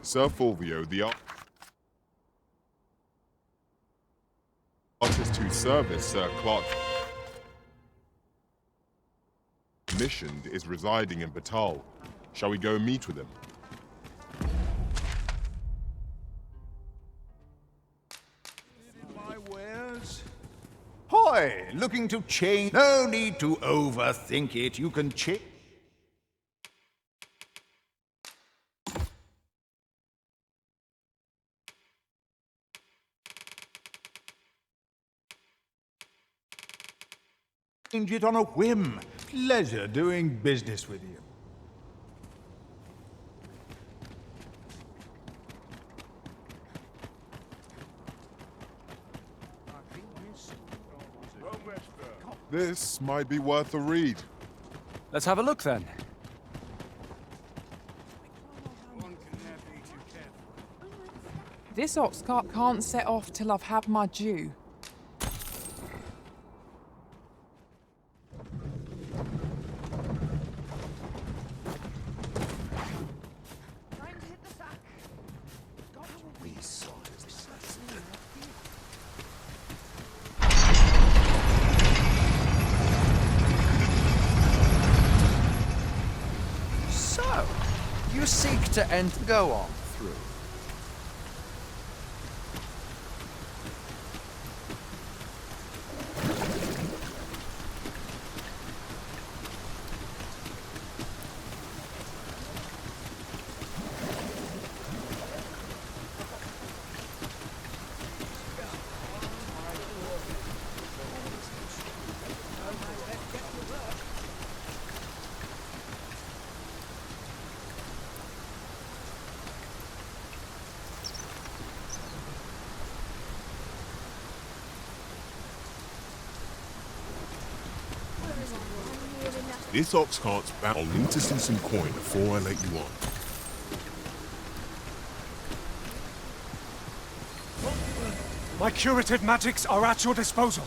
Sir Fulvio, the artist whose service Sir Clark commissioned is residing in Bakbattahl. Shall we go and meet with him? My wares? Hoy! Looking to change? No need to overthink it. You can change it on a whim. Pleasure doing business with you. This might be worth a read. Let's have a look then. This ox cart can't set off till I've had my due. So, you seek to enter. Go on through. This ox cart's bound. I'll need to see some coin before I let you on. My curative magics are at your disposal.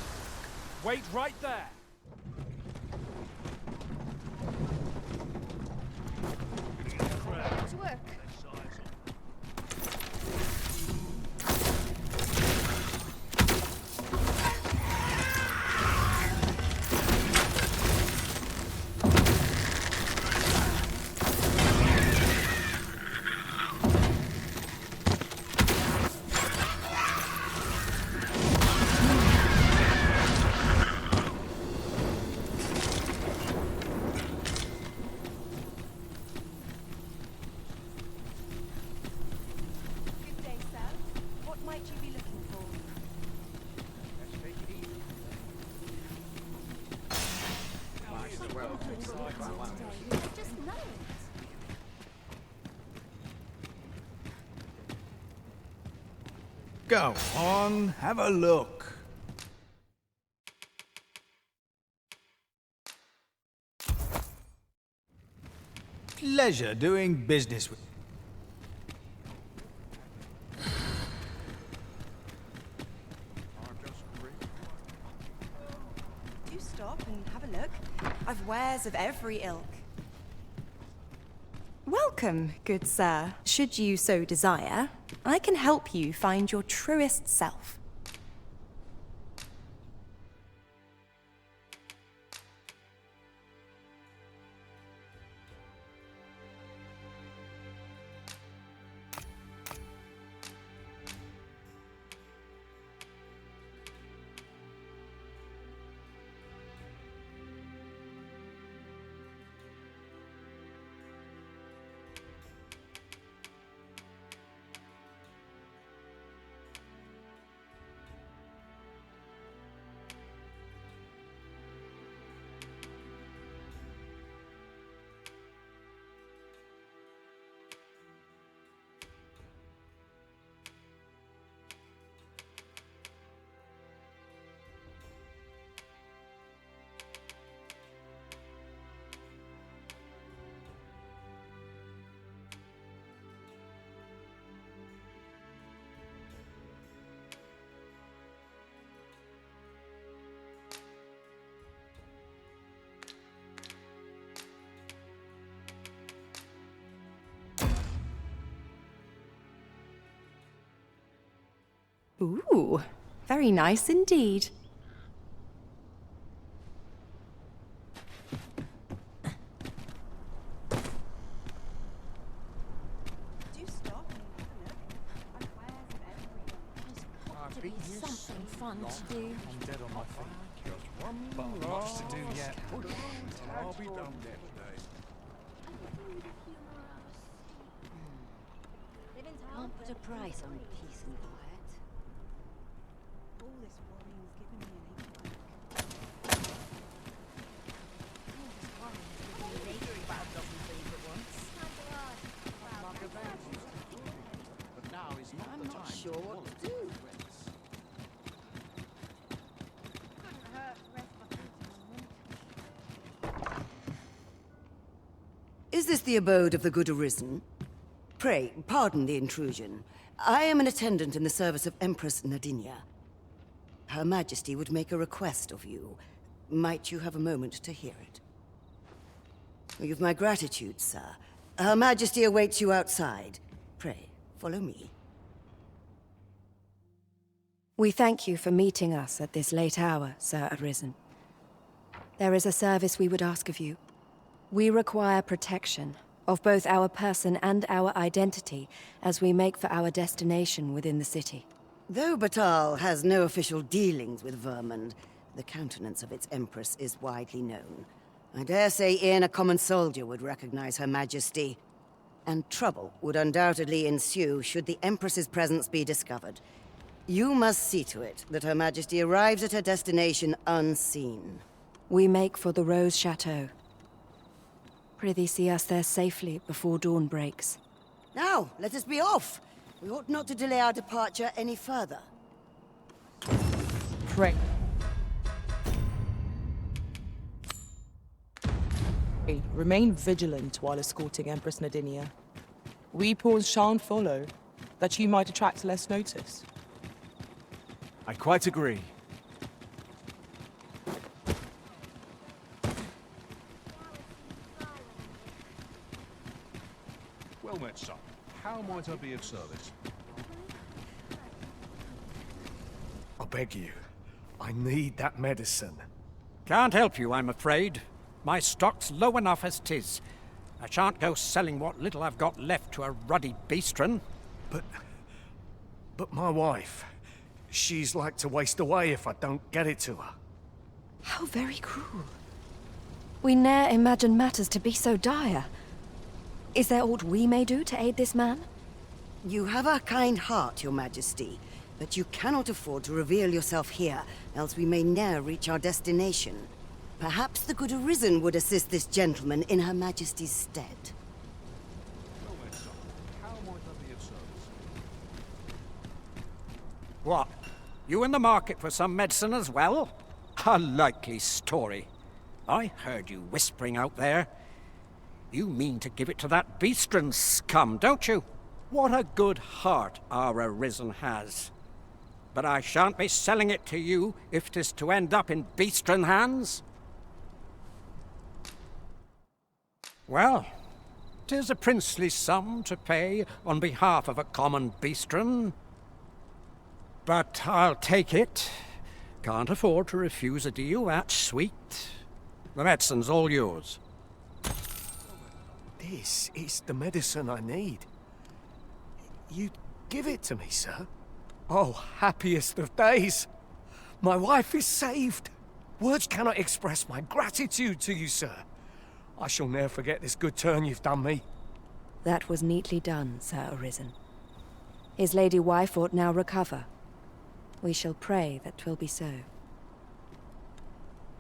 Wait right there. To work. Good day, sir. What might you be looking for? Just know it. Go on, have a look. Pleasure doing business with Do stop and have a look. I've wares of every ilk. Welcome, good sir. Should you so desire, I can help you find your truest self. Ooh, very nice indeed. Something fun to do. I'm dead on my feet. But much to do yet. I'll be done there today. Can't put a price on peace and quiet. All this worrying's given me an ache. But now is not I'm the not time sure what to do. Is this the abode of the Good Arisen? Pray, pardon the intrusion. I am an attendant in the service of Empress Nadinia. Her Majesty would make a request of you. Might you have a moment to hear it? You've my gratitude, sir. Her Majesty awaits you outside. Pray, follow me. We thank you for meeting us at this late hour, Sir Arisen. There is a service we would ask of you. We require protection of both our person and our identity as we make for our destination within the city. Though Bakbattahl has no official dealings with Vermund, the countenance of its Empress is widely known. I dare say even a common soldier would recognize Her Majesty. And trouble would undoubtedly ensue should the Empress's presence be discovered. You must see to it that Her Majesty arrives at her destination unseen. We make for the Rose Chateau. Prithee see us there safely before dawn breaks. Now, let us be off. We ought not to delay our departure any further. Pray. Remain vigilant while escorting Empress Nadinia. We pawns shan't follow, that you might attract less notice. I quite agree. Well met, son. How might I be of service? I beg you. I need that medicine. Can't help you, I'm afraid. My stock's low enough as 'tis. I shan't go selling what little I've got left to a ruddy beastren. But my wife, she's like to waste away if I don't get it to her. How very cruel. We ne'er imagined matters to be so dire. Is there aught we may do to aid this man? You have a kind heart, Your Majesty, but you cannot afford to reveal yourself here, else we may ne'er reach our destination. Perhaps the Good Arisen would assist this gentleman in Her Majesty's stead. Well met, son. How might I be of service? What? You in the market for some medicine as well? A likely story. I heard you whispering out there. You mean to give it to that beastren scum, don't you? What a good heart our Arisen has. But I shan't be selling it to you if 'tis to end up in beastren hands. Well, 'tis a princely sum to pay on behalf of a common beastren. But I'll take it. Can't afford to refuse a deal that sweet. The medicine's all yours. This is the medicine I need. You give it to me, sir? Oh, happiest of days. My wife is saved. Words cannot express my gratitude to you, sir. I shall ne'er forget this good turn you've done me. That was neatly done, Sir Arisen. His lady wife ought now recover. We shall pray that 'twill be so.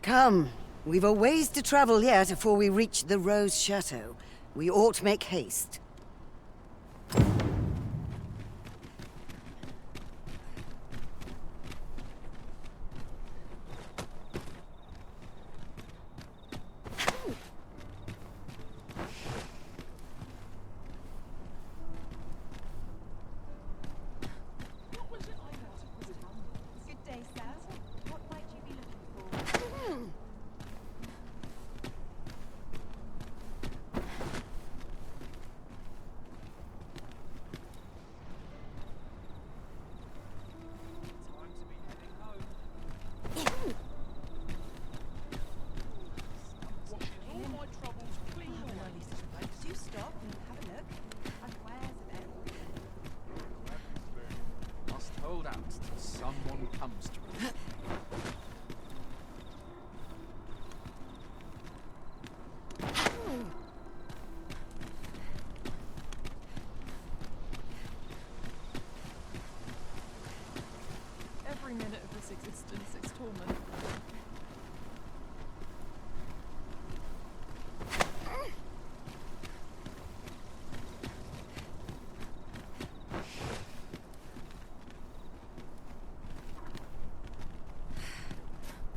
Come, we've a ways to travel yet before we reach the Rose Chateau. We ought make haste. Good day, sir. What might you be looking for? Someone comes to me. Every minute of this existence is torment.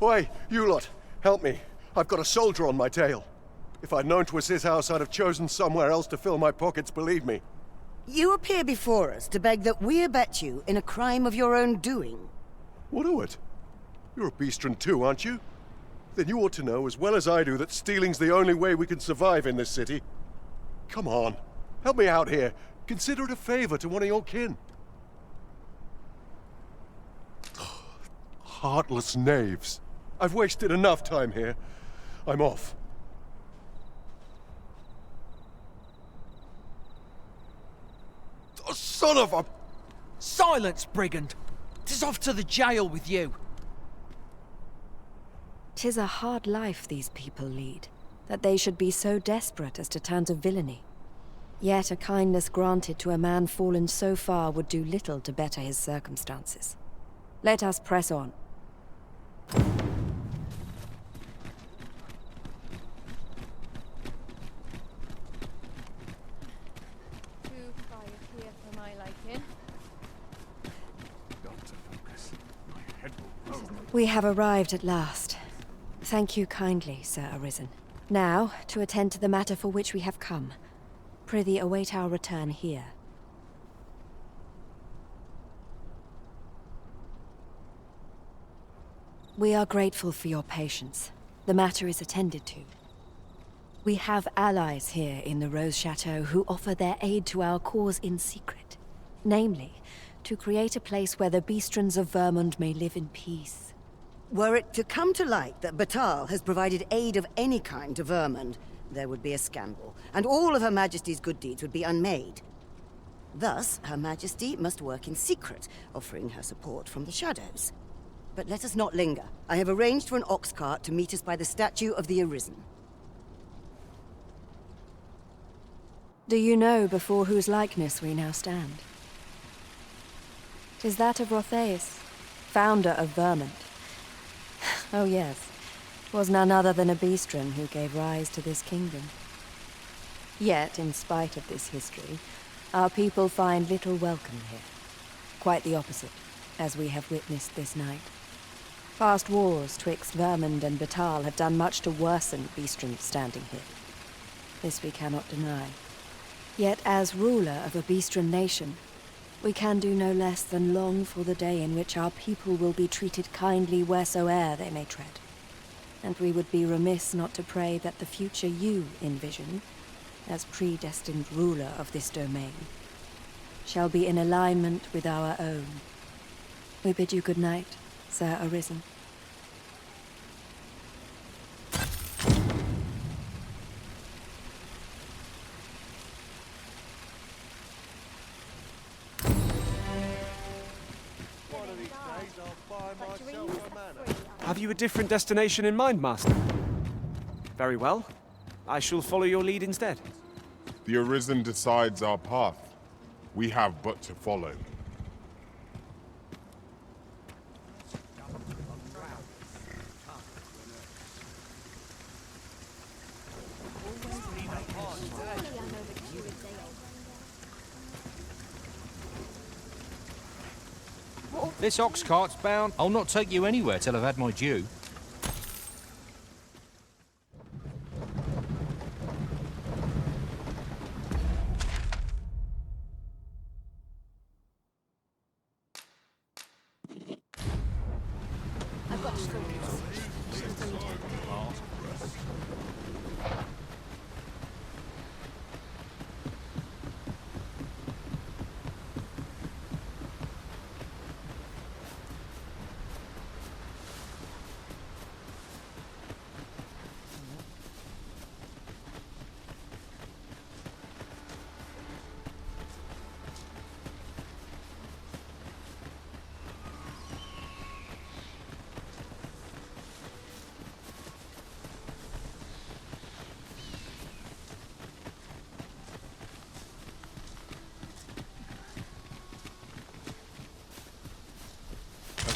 Oi, you lot, help me. I've got a soldier on my tail. If I'd known 'twas his house, I'd have chosen somewhere else to fill my pockets, believe me. You appear before us to beg that we abet you in a crime of your own doing. What o' it? You're a beastren too, aren't you? Then you ought to know as well as I do that stealing's the only way we can survive in this city. Come on, help me out here. Consider it a favor to one of your kin. Heartless knaves. I've wasted enough time here. I'm off. Oh, son of a... Silence, brigand! 'Tis off to the jail with you. 'Tis a hard life these people lead, that they should be so desperate as to turn to villainy. Yet a kindness granted to a man fallen so far would do little to better his circumstances. Let us press on. Too quiet here for my liking. We have arrived at last. Thank you kindly, Sir Arisen. Now, to attend to the matter for which we have come. Prithee await our return here. We are grateful for your patience. The matter is attended to. We have allies here in the Rose Chateau who offer their aid to our cause in secret. Namely, to create a place where the beastrons of Vermund may live in peace. Were it to come to light that Bakbattahl has provided aid of any kind to Vermund, there would be a scandal, and all of Her Majesty's good deeds would be unmade. Thus, Her Majesty must work in secret, offering her support from the shadows. But let us not linger. I have arranged for an ox cart to meet us by the statue of the Arisen. Do you know before whose likeness we now stand? 'Tis that of Rotheus, founder of Vermund. Oh yes, was none other than a beastren who gave rise to this kingdom. Yet, in spite of this history, our people find little welcome here. Quite the opposite, as we have witnessed this night. Past wars twixt Vermund and Bakbattahl have done much to worsen beastrons standing here. This we cannot deny. Yet, as ruler of a beastren nation, we can do no less than long for the day in which our people will be treated kindly wheresoe'er they may tread. And we would be remiss not to pray that the future you envision, as predestined ruler of this domain, shall be in alignment with our own. We bid you good night, Sir Arisen. Have you a different destination in mind, Master? Very well. I shall follow your lead instead. The Arisen decides our path. We have but to follow. This ox cart's bound. I'll not take you anywhere till I've had my due. I've got screws.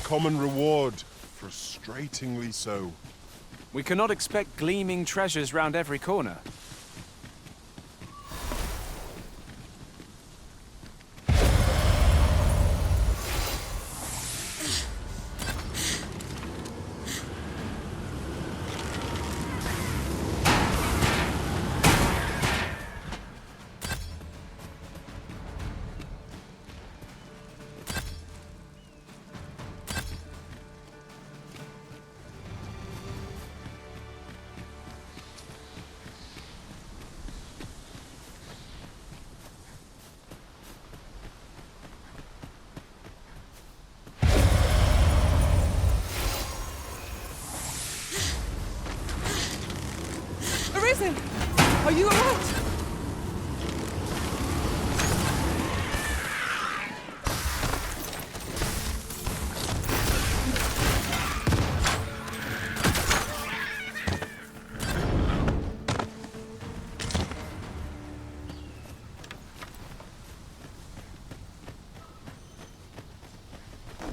common reward. Frustratingly so. We cannot expect gleaming treasures round every corner. Arisen! Are you alright?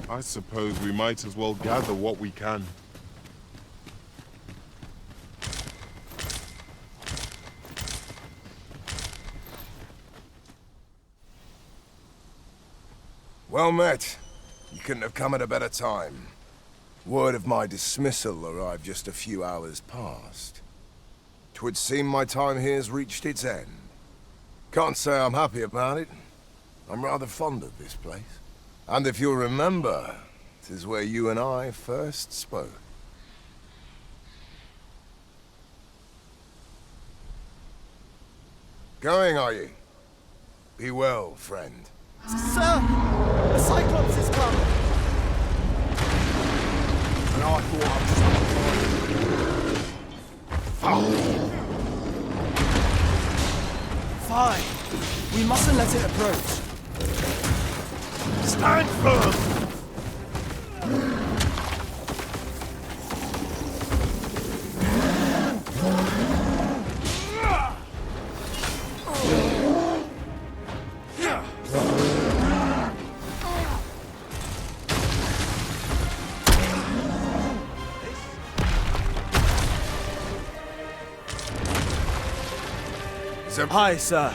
I suppose we might as well gather what we can. Well met. You couldn't have come at a better time. Word of my dismissal arrived just a few hours past. 'Twould seem my time here's reached its end. Can't say I'm happy about it. I'm rather fond of this place. And if you'll remember, 'tis where you and I first spoke. Going, are you? Be well, friend. Sir! The Cyclops is come! And I thought I was Fine. We mustn't let it approach. Stand firm! Hi, sir.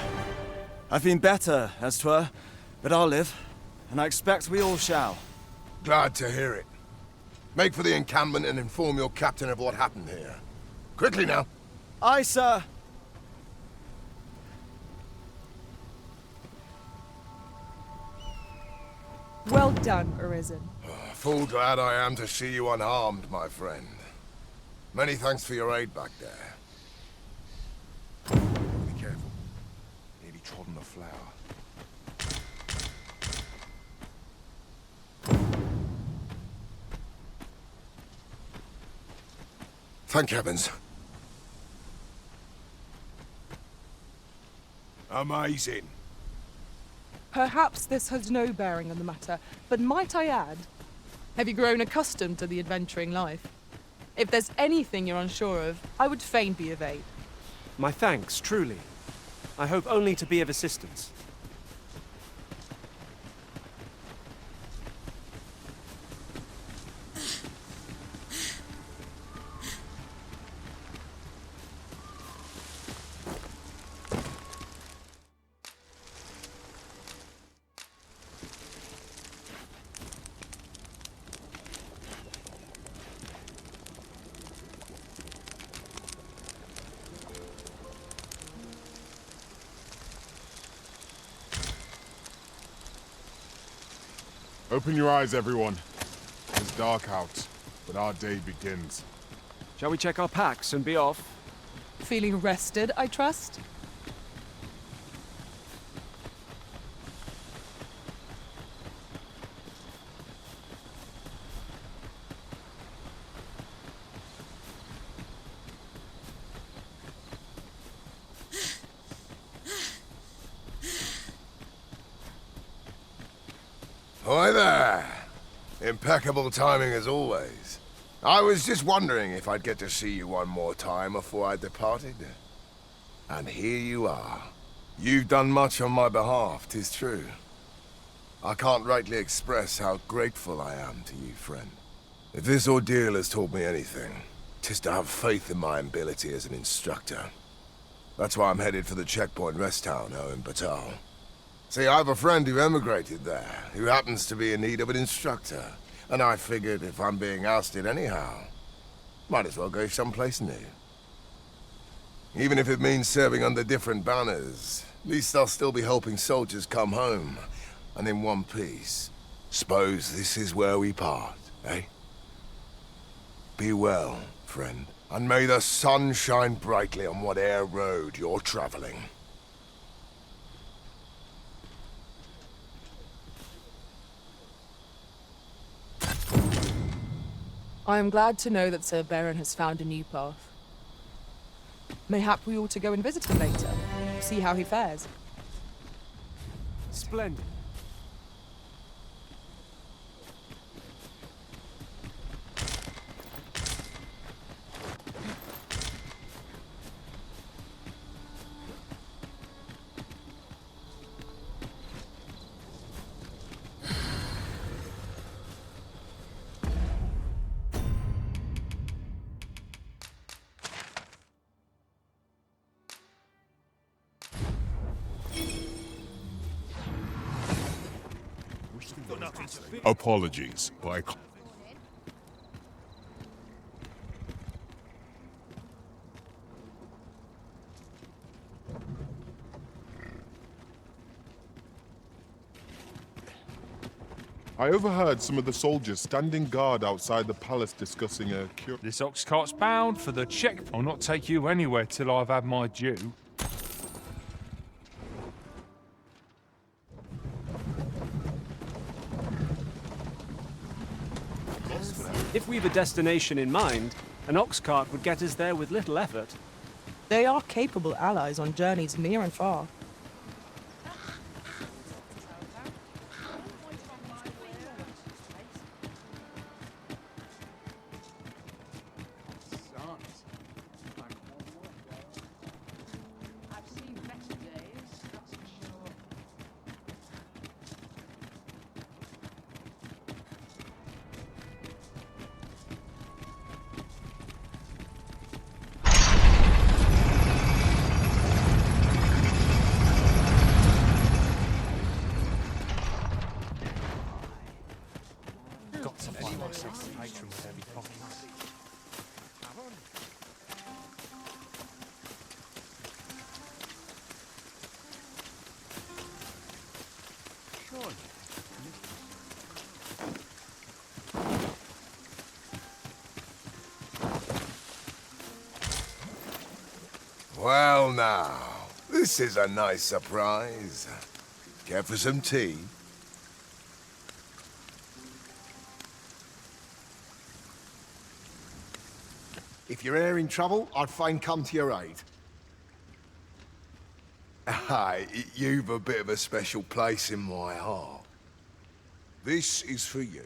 I've been better, as 'twere, but I'll live, and I expect we all shall. Glad to hear it. Make for the encampment and inform your captain of what happened here. Quickly now. Aye, sir. Well done, Arisen. Full glad I am to see you unharmed, my friend. Many thanks for your aid back there. Be careful. Nearly trod on the flower. Thank heavens. Amazing. Perhaps this has no bearing on the matter, but might I add, have you grown accustomed to the adventuring life? If there's anything you're unsure of, I would fain be of aid. My thanks, truly. I hope only to be of assistance. Open your eyes, everyone. It's dark out, but our day begins. Shall we check our packs and be off? Feeling rested, I trust? Hi there. Impeccable timing as always. I was just wondering if I'd get to see you one more time before I departed. And here you are. You've done much on my behalf, 'tis true. I can't rightly express how grateful I am to you, friend. If this ordeal has taught me anything, 'tis to have faith in my ability as an instructor. That's why I'm headed for the checkpoint rest town, Bakbattahl. See, I have a friend who emigrated there, who happens to be in need of an instructor. And I figured if I'm being ousted anyhow, might as well go someplace new. Even if it means serving under different banners, at least I'll still be helping soldiers come home, and in one piece. Suppose this is where we part, eh? Be well, friend, and may the sun shine brightly on whate'er road you're traveling. I am glad to know that Sir Beren has found a new path. Mayhap we ought to go and visit him later, see how he fares. Splendid. Apologies, but I overheard some of the soldiers standing guard outside the palace discussing a cure. This ox cart's bound for the check. I'll not take you anywhere till I've had my due. If we've a destination in mind, an ox cart would get us there with little effort. They are capable allies on journeys near and far. Well now, this is a nice surprise. Care for some tea? If you're e'er in trouble, I'd fain come to your aid. Aye, you've a bit of a special place in my heart. This is for you.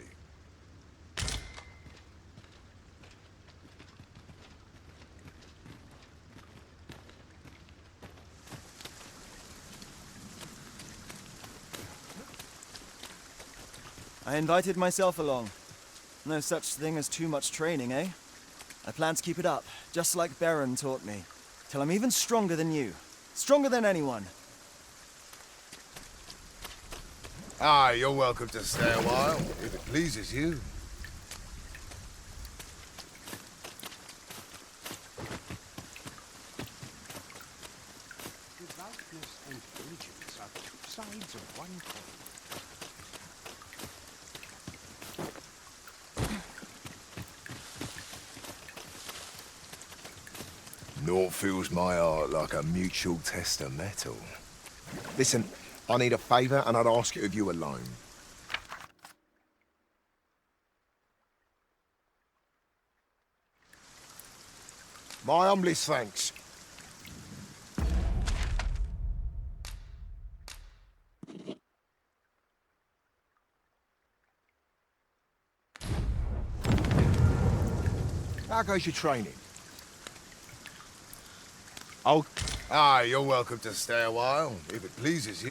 I invited myself along. No such thing as too much training, eh? I plan to keep it up, just like Beren taught me. Till I'm even stronger than you. Stronger than anyone. Aye, you're welcome to stay a while, if it pleases you. Devoutness and diligence are two sides of one coin. Naught fills my heart like a mutual test of metal. Listen, I need a favour and I'd ask it of you alone. My humblest thanks. How goes your training? Aye, you're welcome to stay a while, if it pleases you.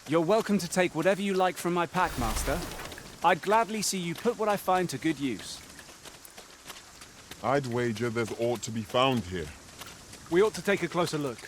You're welcome to take whatever you like from my pack, Master. I'd gladly see you put what I find to good use. I'd wager there's aught to be found here. We ought to take a closer look.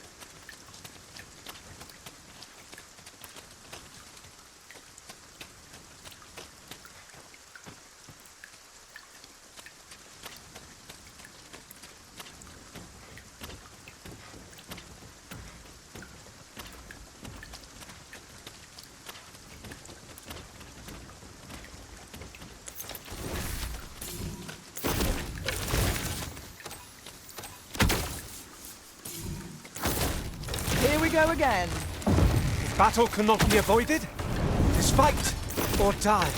Here we go again. If battle cannot be avoided, it is fight or die.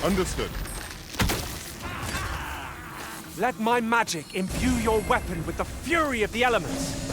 Understood. Let my magic imbue your weapon with the fury of the elements.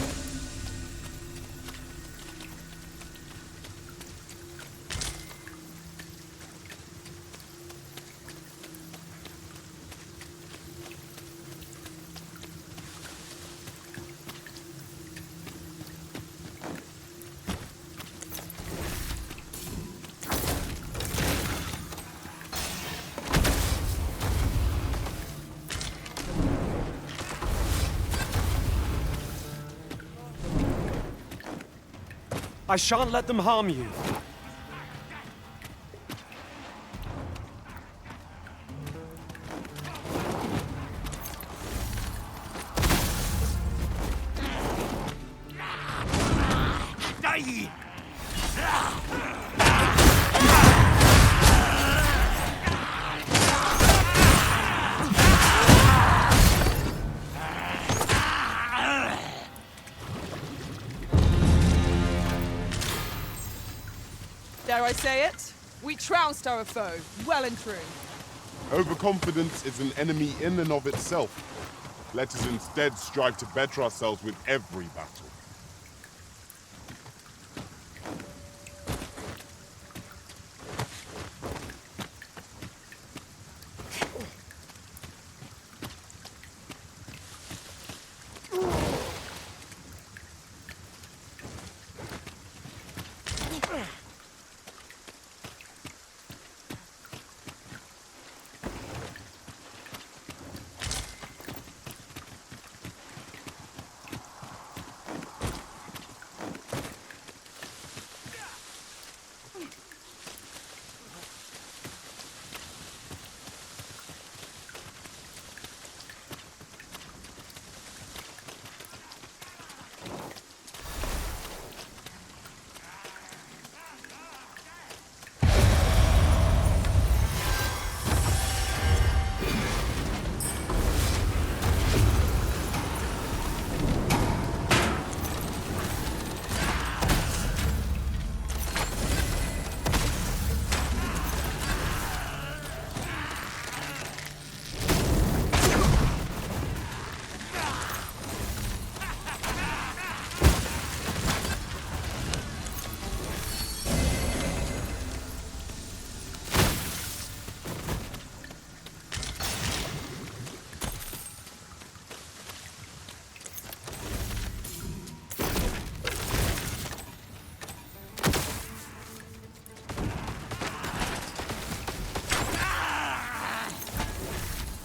I shan't let them harm you. Dare I say it? We trounced our foe, well and true. Overconfidence is an enemy in and of itself. Let us instead strive to better ourselves with every battle.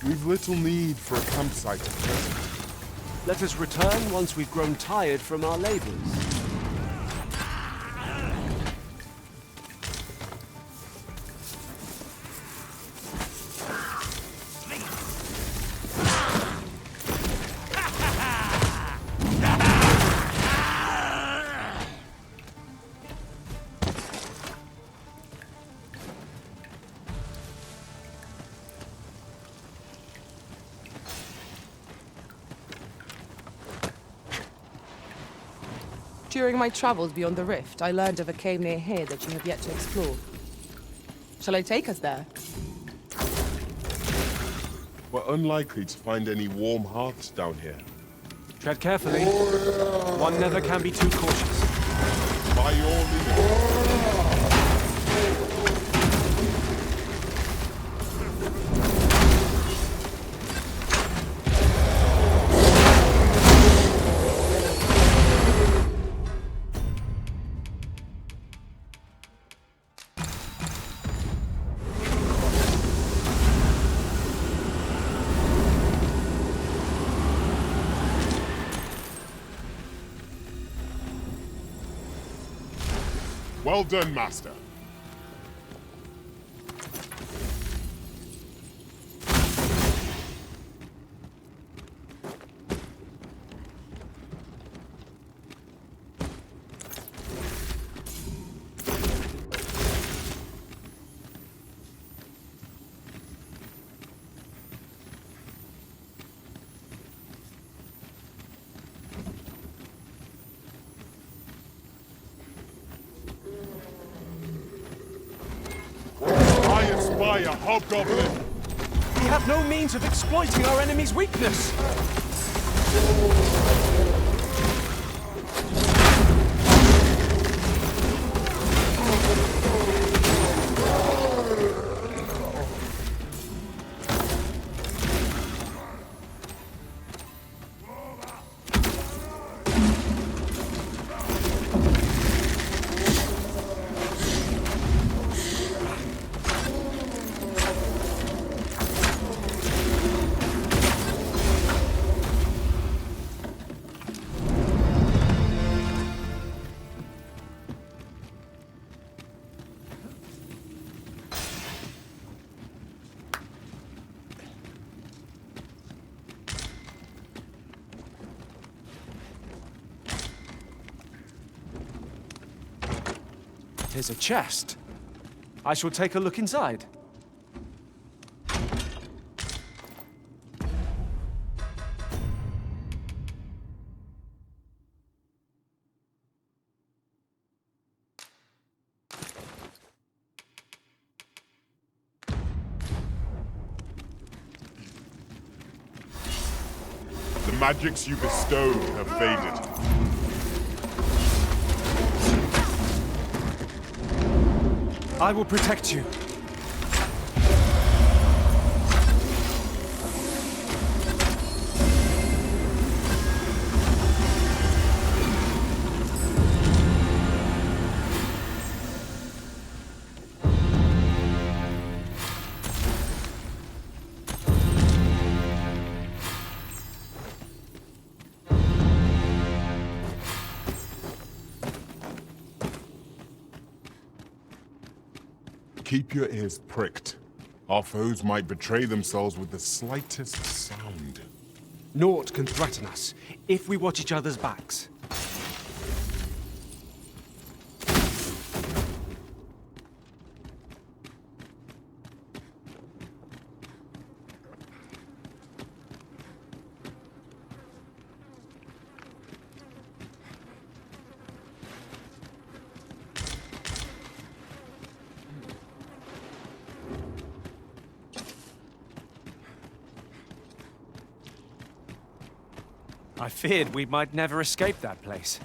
We've little need for a campsite at present. Let us return once we've grown tired from our labors. During my travels beyond the rift, I learned of a cave near here that you have yet to explore. Shall I take us there? We're unlikely to find any warm hearths down here. Tread carefully. One never can be too cautious. By your leave. Well done, Master. By a hobgoblin! We have no means of exploiting our enemy's weakness! Here's a chest. I shall take a look inside. The magics you bestowed have faded. I will protect you. Keep your ears pricked. Our foes might betray themselves with the slightest sound. Naught can threaten us if we watch each other's backs. I feared we might never escape that place.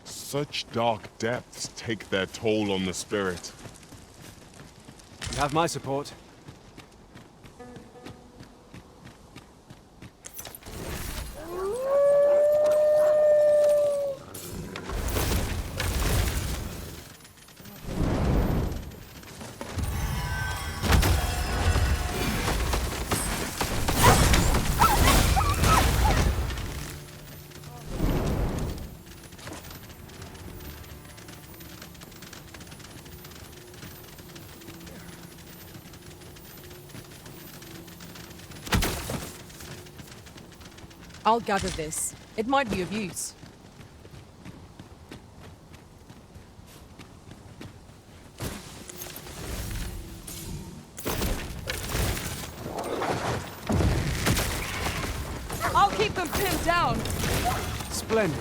Such dark depths take their toll on the spirit. You have my support. I'll gather this. It might be of use. I'll keep them pinned down. Splendid.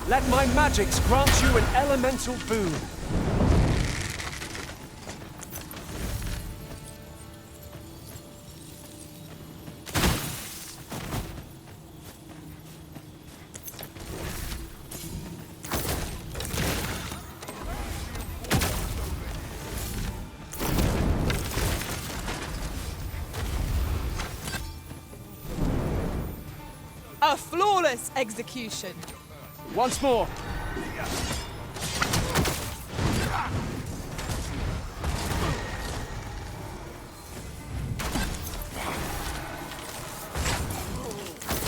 Let my magics grant you an elemental boon. A flawless execution. Once more.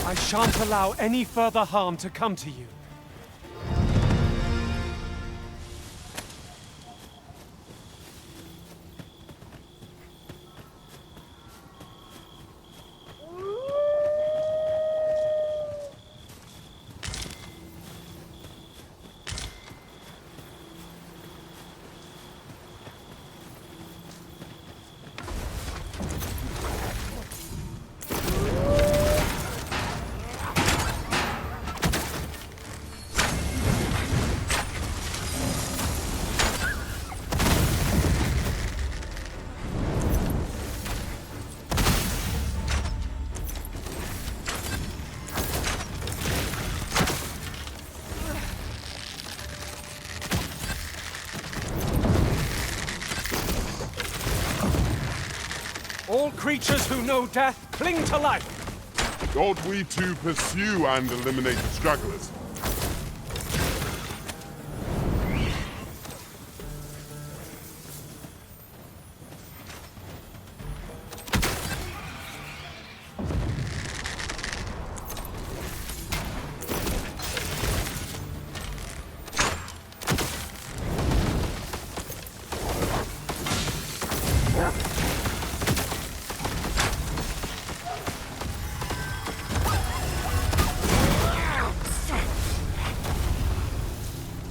I shan't allow any further harm to come to you. All creatures who know death cling to life. God we too pursue and eliminate the stragglers.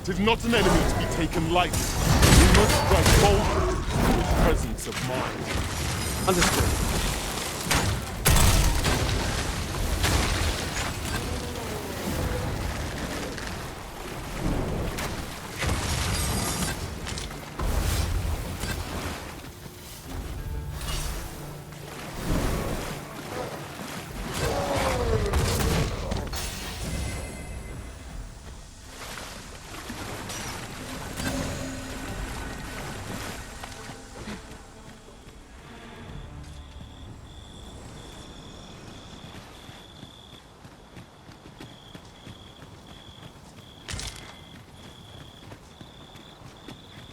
Tis not an enemy to be taken lightly. We must strike boldly with presence of mind. Understood.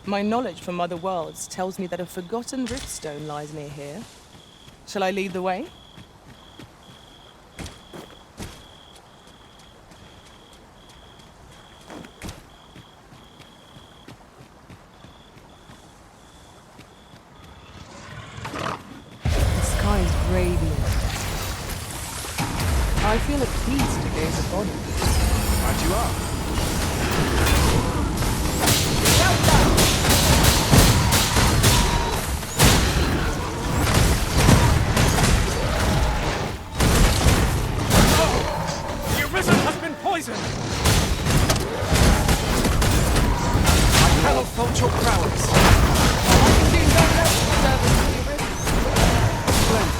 My knowledge from other worlds tells me that a forgotten riftstone lies near here. Shall I lead the way? The sky is radiant. I feel at peace to gaze upon it. Right you are. Poison! I cannot fault your prowess. I can do no less for service to the Rifts. Splendid.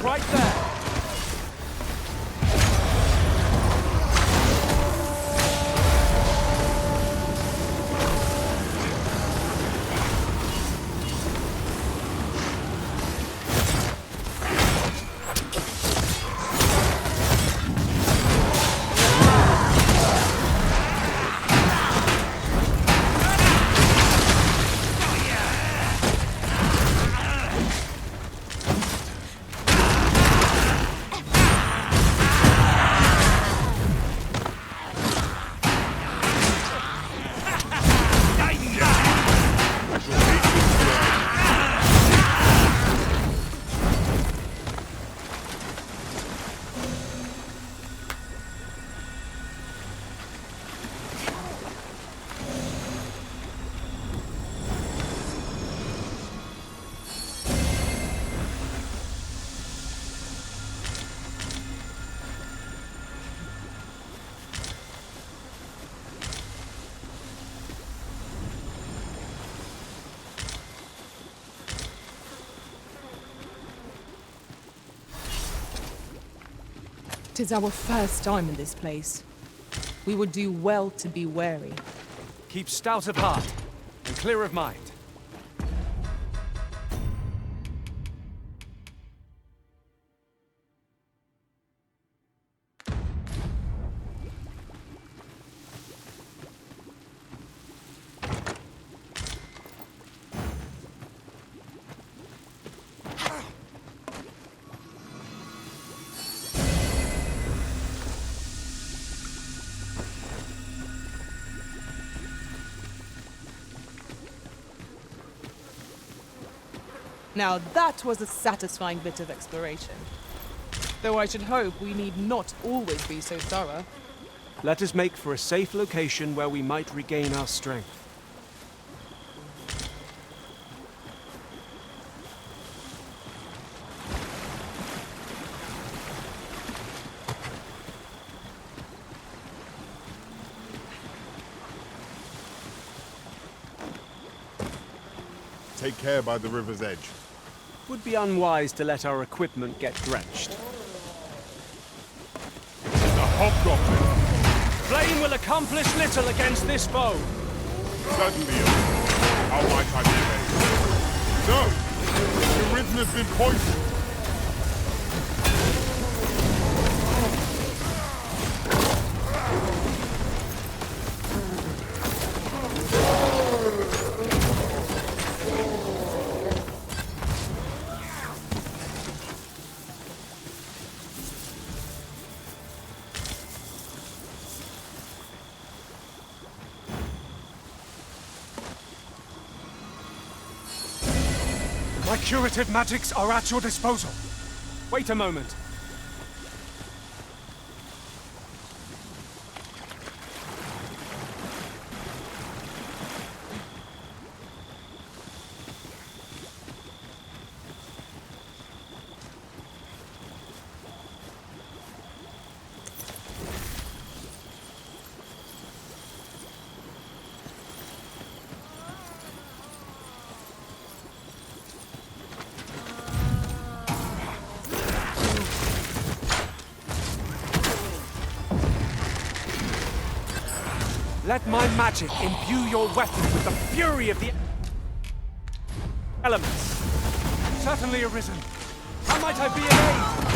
Right there! Tis our first time in this place. We would do well to be wary. Keep stout of heart and clear of mind. Now that was a satisfying bit of exploration. Though I should hope we need not always be so thorough. Let us make for a safe location where we might regain our strength. Take care by the river's edge. Would be unwise to let our equipment get drenched. The hobgoblin! Flame will accomplish little against this foe. Certainly, how might I be made? No! The risen has been poisoned! My curative magics are at your disposal. Wait a moment. Let my magic imbue your weapon with the fury of the elements. Certainly arisen. How might I be of aid?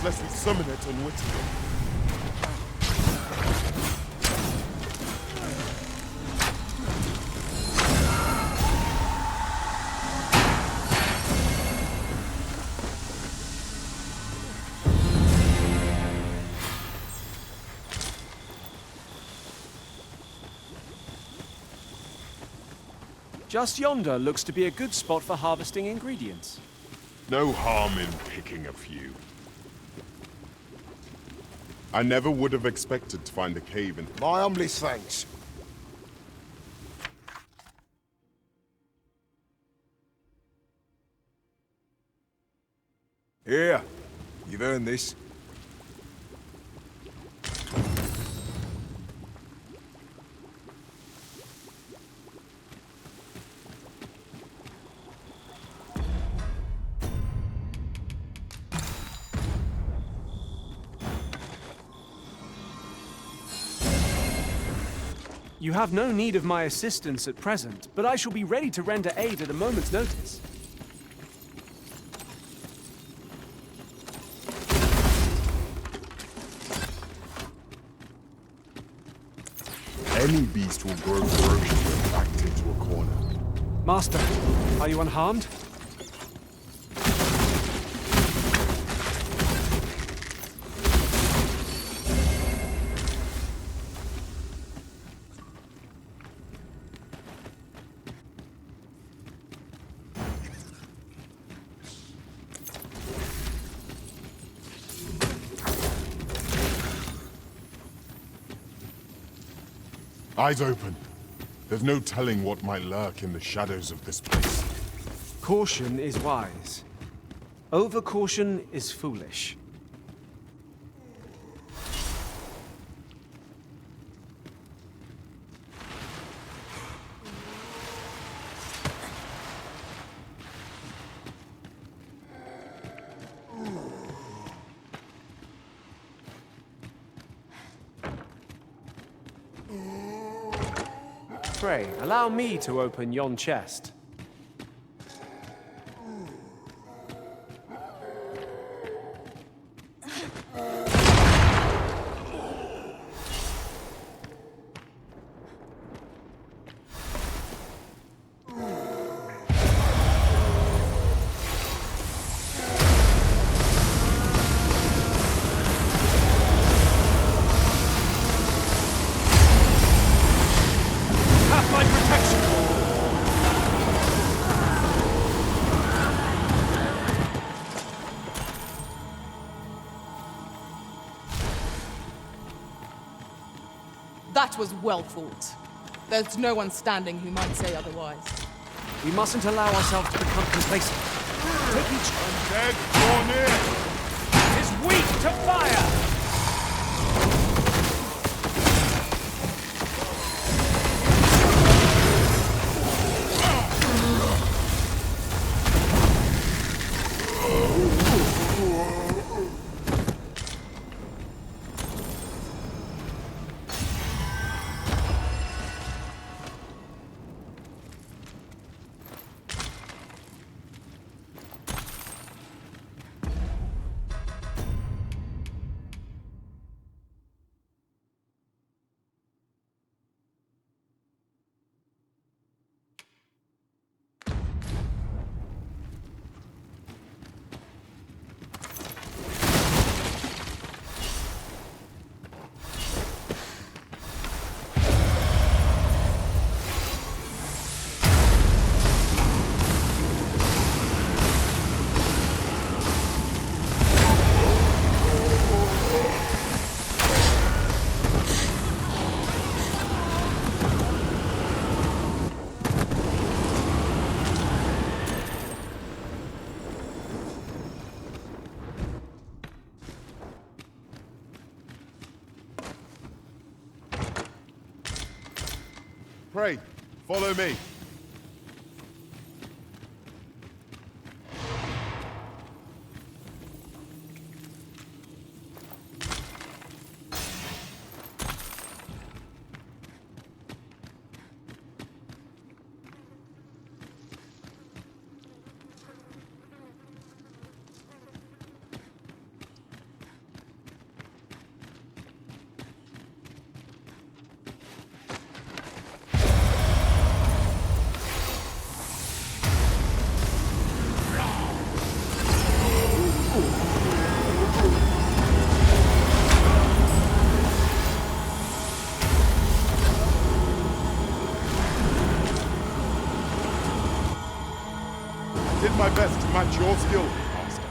Lest we summon it unwittingly. Just yonder looks to be a good spot for harvesting ingredients. No harm in picking a few. I never would have expected to find a cave in... My humblest thanks. Here. You've earned this. You have no need of my assistance at present, but I shall be ready to render aid at a moment's notice. Any beast will grow ferocious when backed into a corner. Master, are you unharmed? Eyes open. There's no telling what might lurk in the shadows of this place. Caution is wise. Over-caution is foolish. Pray, allow me to open yon chest. That was well fought. There's no one standing who might say otherwise. We mustn't allow ourselves to become complacent. Take each undead, draw near! It is weak to fire! Pray, follow me. Did my best to match your skill, Master.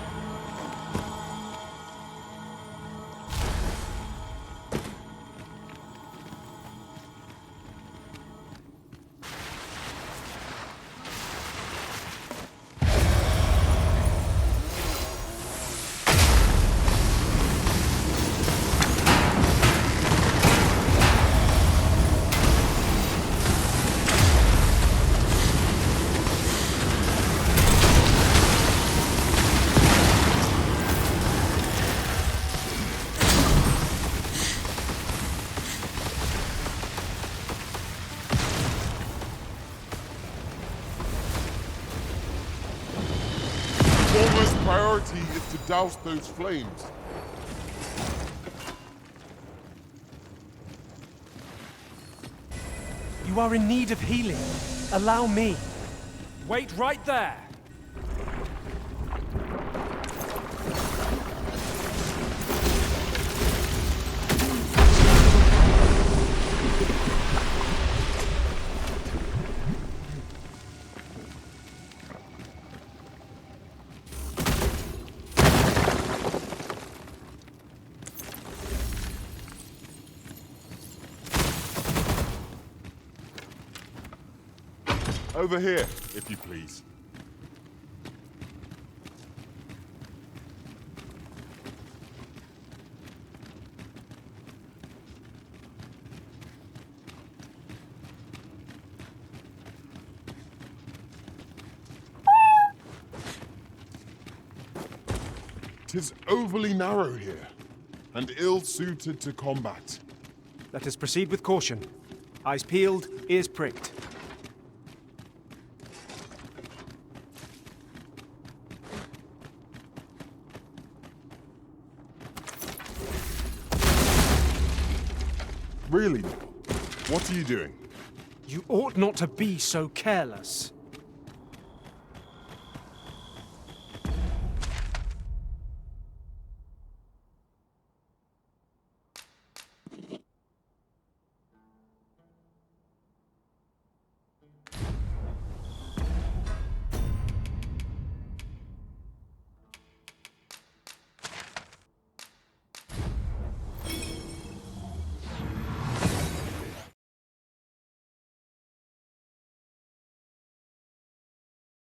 priority is to douse those flames. You are in need of healing. Allow me. Wait right there! Over here, if you please. Tis overly narrow here, and ill-suited to combat. Let us proceed with caution. Eyes peeled, ears pricked. Really? What are you doing? You ought not to be so careless.